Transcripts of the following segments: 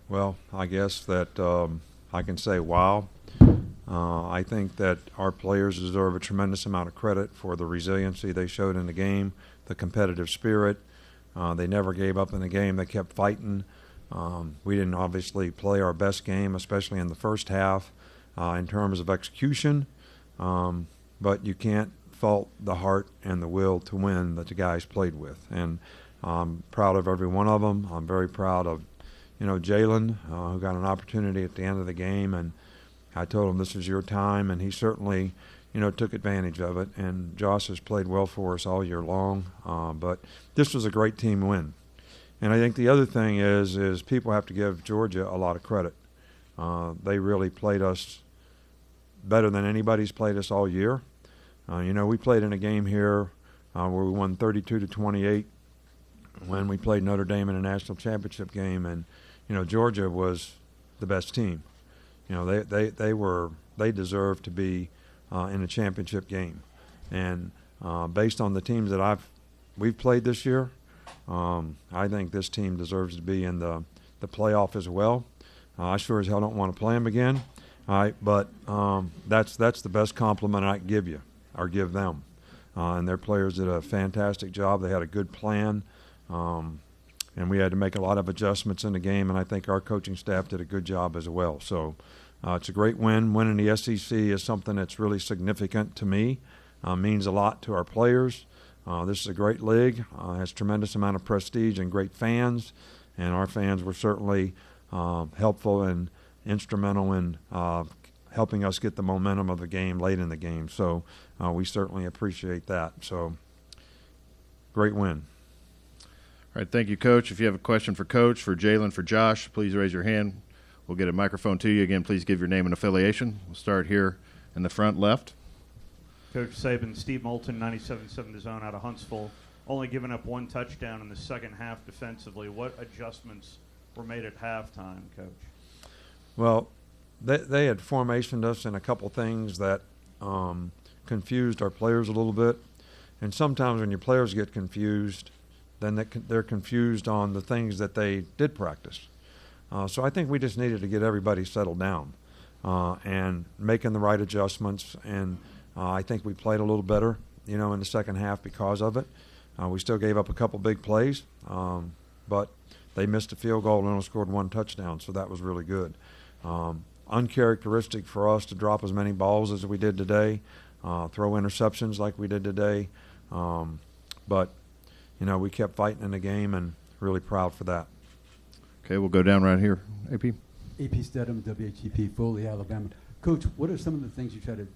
Well, I guess that I can say wow. I think that our players deserve a tremendous amount of credit for the resiliency they showed in the game, the competitive spirit. They never gave up in the game. They kept fighting. We didn't obviously play our best game, especially in the first half, in terms of execution. But you can't fault the heart and the will to win that the guys played with. And I'm proud of every one of them. I'm very proud of, Jalen, who got an opportunity at the end of the game, and I told him this is your time, and he certainly, took advantage of it. And Josh has played well for us all year long. But this was a great team win. And I think the other thing is people have to give Georgia a lot of credit. They really played us better than anybody's played us all year. We played in a game here where we won 32-28 when we played Notre Dame in a national championship game, and Georgia was the best team. They deserved to be in a championship game, and based on the teams that we've played this year, I think this team deserves to be in the playoff as well. I sure as hell don't want to play them again. All right, but that's the best compliment I can give you or give them. And their players did a fantastic job. They had a good plan, and we had to make a lot of adjustments in the game, and I think our coaching staff did a good job as well. So it's a great win. Winning the SEC is something that's really significant to me, means a lot to our players. This is a great league, has tremendous amount of prestige and great fans, and our fans were certainly helpful and instrumental in helping us get the momentum of the game late in the game. So we certainly appreciate that. So great win. All right, thank you, Coach. If you have a question for Coach, for Jalen, for Josh, please raise your hand. We'll get a microphone to you. Again, please give your name and affiliation. We'll start here in the front left. Coach Saban, Steve Moulton, 97.7 The Zone out of Huntsville, only giving up one touchdown in the second half defensively. What adjustments were made at halftime, Coach? Well, they had formationed us in a couple things that confused our players a little bit. And sometimes when your players get confused, then they're confused on the things that they did practice. So I think we just needed to get everybody settled down and making the right adjustments. And I think we played a little better, in the second half because of it. We still gave up a couple big plays, but they missed a field goal and only scored one touchdown, so that was really good. Uncharacteristic for us to drop as many balls as we did today, throw interceptions like we did today. But, we kept fighting in the game and really proud for that. Okay, we'll go down right here. AP? AP Stedham, WHEP, Foley, Alabama. Coach, what are some of the things you try to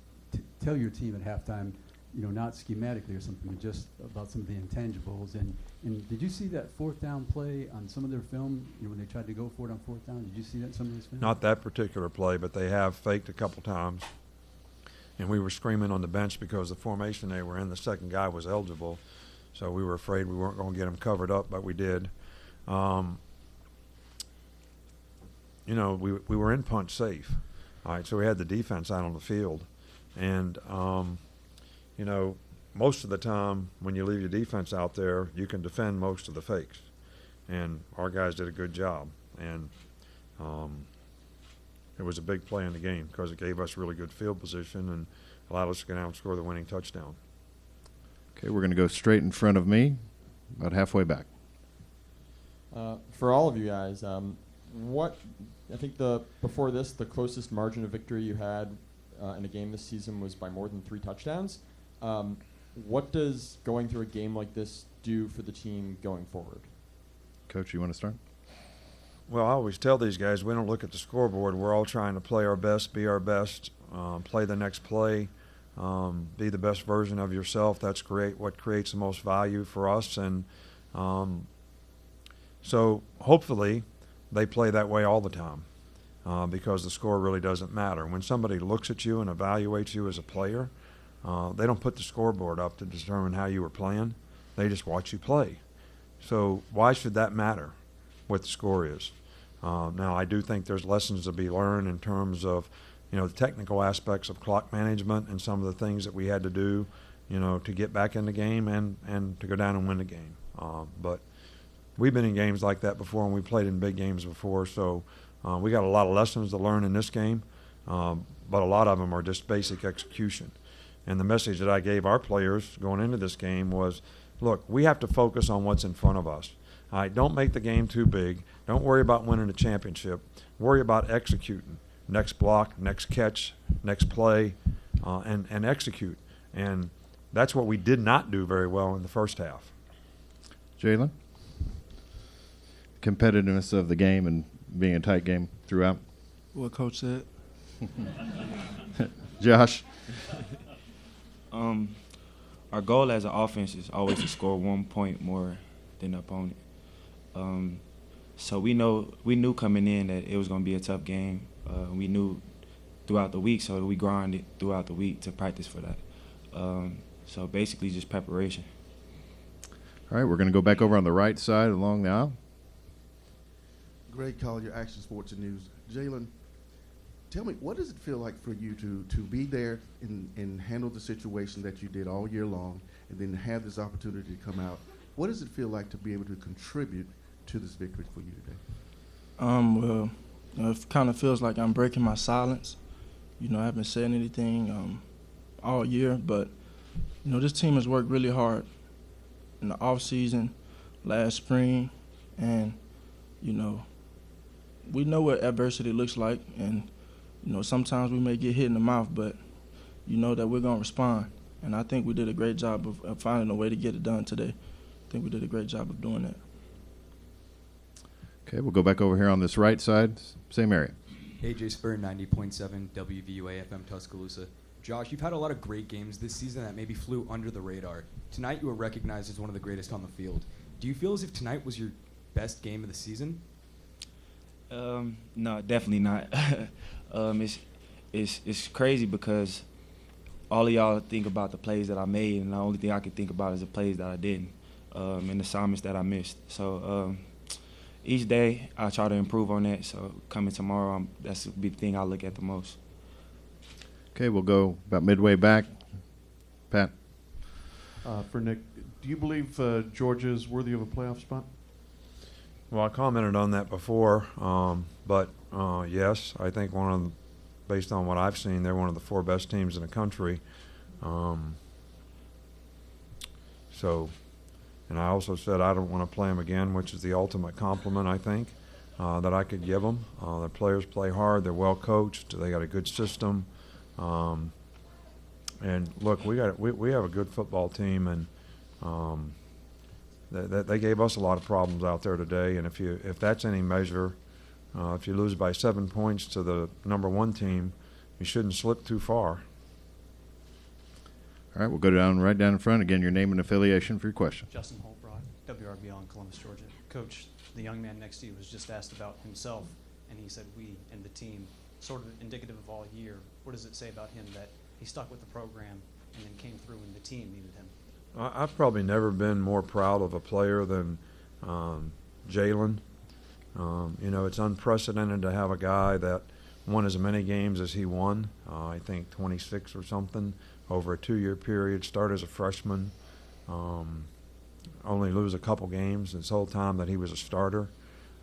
tell your team at halftime, not schematically or something, but just about some of the intangibles? And did you see that fourth down play on some of their film, when they tried to go for it on fourth down? Did you see that in some of these films? Not that particular play, but they have faked a couple times. And we were screaming on the bench because the formation they were in, the second guy was eligible. So we were afraid we weren't going to get him covered up, but we did. We were in punch safe. All right, so we had the defense out on the field. And, most of the time when you leave your defense out there, you can defend most of the fakes. And our guys did a good job. And it was a big play in the game because it gave us really good field position and allowed us to get out and score the winning touchdown. Okay, we're going to go straight in front of me, about halfway back. For all of you guys, I think before this, the closest margin of victory you had in a game this season was by more than 3 touchdowns. What does going through a game like this do for the team going forward? Coach, you want to start? Well, I always tell these guys we don't look at the scoreboard. We're all trying to play our best, be our best, play the next play, be the best version of yourself. That's what creates the most value for us. And so hopefully they play that way all the time because the score really doesn't matter. When somebody looks at you and evaluates you as a player, they don't put the scoreboard up to determine how you were playing. They just watch you play. So why should that matter, what the score is? Now, I do think there's lessons to be learned in terms of, the technical aspects of clock management and some of the things that we had to do, to get back in the game and to go down and win the game. But we've been in games like that before, and we played in big games before. So we got a lot of lessons to learn in this game, but a lot of them are just basic execution. And the message that I gave our players going into this game was, look, we have to focus on what's in front of us. All right, don't make the game too big. Don't worry about winning the championship. Worry about executing. Next block, next catch, next play, and execute. And that's what we did not do very well in the first half. Jalen? Competitiveness of the game and being a tight game throughout. What Coach said. Josh? Our goal as an offense is always to score 1 point more than the opponent. So we knew coming in that it was going to be a tough game. We knew throughout the week, so we grinded throughout the week to practice for that. So basically just preparation. All right, we're going to go back over on the right side along the aisle. Greg Collier, Action Sports and News. Jalen, tell me, what does it feel like for you to be there and handle the situation that you did all year long, and then have this opportunity to come out? What does it feel like to be able to contribute to this victory for you today? Well, it kind of feels like I'm breaking my silence. I haven't said anything all year, but this team has worked really hard in the off season, last spring, and we know what adversity looks like, and sometimes we may get hit in the mouth, but that we're going to respond. And I think we did a great job of finding a way to get it done today. I think we did a great job of doing that. Okay, we'll go back over here on this right side, same area. AJ Spur, 90.7 WVUA FM Tuscaloosa. Josh, you've had a lot of great games this season that maybe flew under the radar. Tonight you were recognized as one of the greatest on the field. Do you feel as if tonight was your best game of the season? No, definitely not. It's crazy because all of y'all think about the plays that I made, and the only thing I can think about is the plays that I didn't, and the assignments that I missed. So each day I try to improve on that. So coming tomorrow, that's the big thing I look at the most. Okay, we'll go about midway back. Pat? For Nick, do you believe Georgia is worthy of a playoff spot? Well, I commented on that before, but yes, I think based on what I've seen, they're one of the 4 best teams in the country. And I also said I don't want to play them again, which is the ultimate compliment, I think, that I could give them. The players play hard. They're well coached. They got a good system. And look, we have a good football team, and they gave us a lot of problems out there today. And if that's any measure, if you lose by 7 points to the number 1 team, you shouldn't slip too far. All right, we'll go right down in front. Again, your name and affiliation for your question. Justin Holbrook, WRBL in Columbus, Georgia. Coach, the young man next to you was just asked about himself, and he said we and the team, sort of indicative of all year. What does it say about him that he stuck with the program and then came through when the team needed him? I've probably never been more proud of a player than Jalen. It's unprecedented to have a guy that won as many games as he won. I think 26 or something over a 2-year period. Start as a freshman, only lose a couple games this whole time that he was a starter,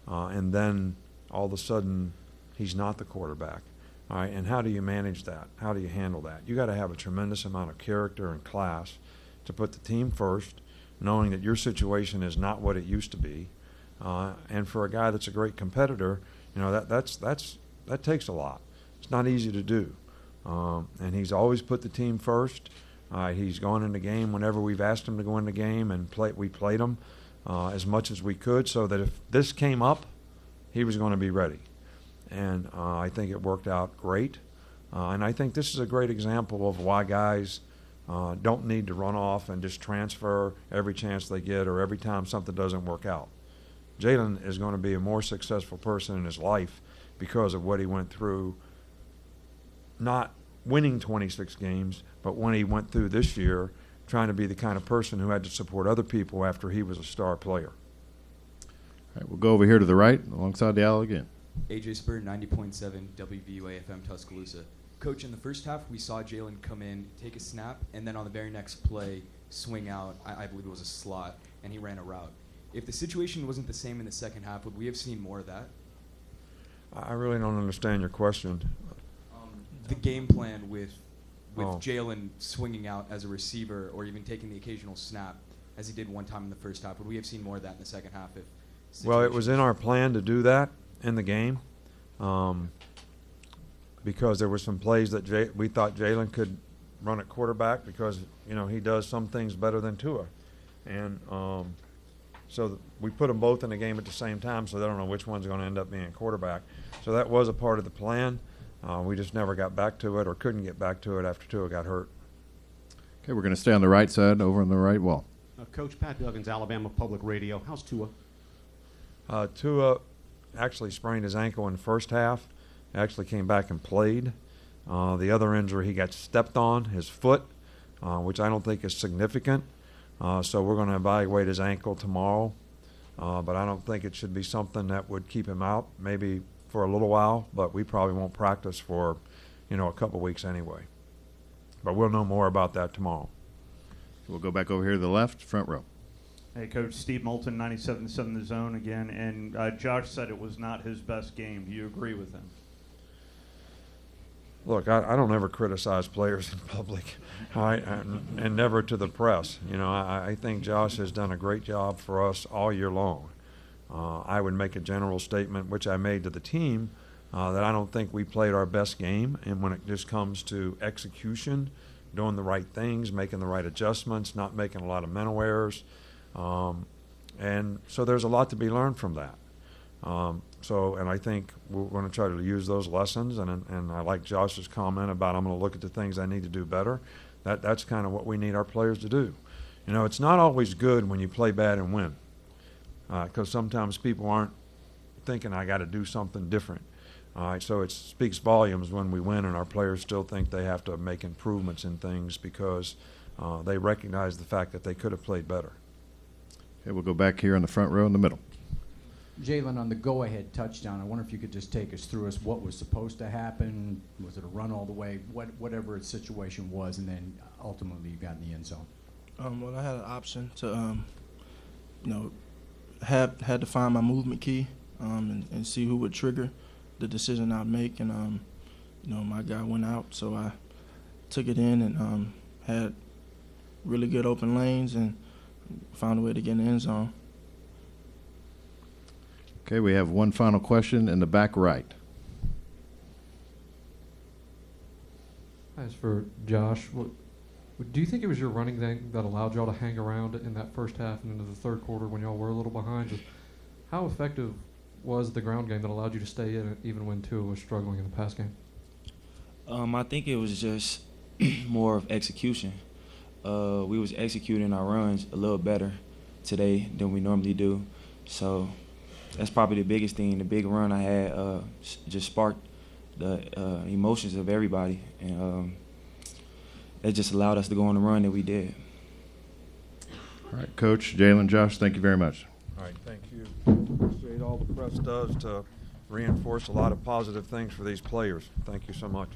and then all of a sudden he's not the quarterback. All right, and how do you manage that? How do you handle that? You got to have a tremendous amount of character and class to put the team first, knowing that your situation is not what it used to be, and for a guy that's a great competitor, that takes a lot. It's not easy to do, and he's always put the team first. He's gone in the game whenever we've asked him to go in the game, and we played him as much as we could, so that if this came up, he was going to be ready. And I think it worked out great, and I think this is a great example of why guys don't need to run off and just transfer every chance they get or every time something doesn't work out. Jalen is going to be a more successful person in his life because of what he went through, not winning 26 games, but when he went through this year trying to be the kind of person who had to support other people after he was a star player. All right, we'll go over here to the right alongside the aisle again. AJ Spur, 90.7 WVUA FM Tuscaloosa. Coach, in the first half, we saw Jalen come in, take a snap, and then on the very next play, swing out. I believe it was a slot, and he ran a route. If the situation wasn't the same in the second half, would we have seen more of that? I really don't understand your question. The game plan with Oh. Jalen swinging out as a receiver or even taking the occasional snap, as he did one time in the first half, would we have seen more of that in the second half? Well, it was in our plan to do that in the game because there were some plays that we thought Jalen could run at quarterback because, he does some things better than Tua. And so we put them both in the game at the same time, so they don't know which one's going to end up being quarterback. So that was a part of the plan. We just never got back to it or couldn't get back to it after Tua got hurt. Okay, we're going to stay on the right side, over on the right wall. Coach Pat Duggins, Alabama Public Radio. How's Tua? Tua actually sprained his ankle in the first half. Actually came back and played. The other injury, he got stepped on, his foot, which I don't think is significant. So we're going to evaluate his ankle tomorrow. But I don't think it should be something that would keep him out, maybe for a little while, but we probably won't practice for, a couple weeks anyway. But we'll know more about that tomorrow. We'll go back over here to the left, front row. Hey, Coach, Steve Moulton, 97.7 The Zone again, and Josh said it was not his best game. Do you agree with him? Look, I don't ever criticize players in public, and never to the press. I think Josh has done a great job for us all year long. I would make a general statement, which I made to the team, that I don't think we played our best game. And when it just comes to execution, doing the right things, making the right adjustments, not making a lot of mental errors. And so there's a lot to be learned from that. And I think we're going to try to use those lessons. And I like Josh's comment about I'm going to look at the things I need to do better. That's kind of what we need our players to do. It's not always good when you play bad and win. Because sometimes people aren't thinking I got to do something different. So it speaks volumes when we win and our players still think they have to make improvements in things because they recognize the fact that they could have played better. Okay, we'll go back here in the front row in the middle. Jalen, on the go-ahead touchdown, I wonder if you could just take us through what was supposed to happen. Was it a run all the way? Whatever its situation was, and then ultimately you got in the end zone. Well, I had an option to, had to find my movement key and see who would trigger the decision I'd make. And, my guy went out, so I took it in and had really good open lanes and found a way to get in the end zone. Okay, we have one final question in the back right. As for Josh, do you think it was your running game that allowed y'all to hang around in that first half and into the third quarter when y'all were a little behind? Just how effective was the ground game that allowed you to stay in it even when Tua was struggling in the pass game? I think it was just more of execution. We was executing our runs a little better today than we normally do. So that's probably the biggest thing. The big run I had just sparked the emotions of everybody. And it just allowed us to go on the run that we did. All right, Coach, Jalen, Josh, thank you very much. All right, thank you. Appreciate all the press does to reinforce a lot of positive things for these players. Thank you so much.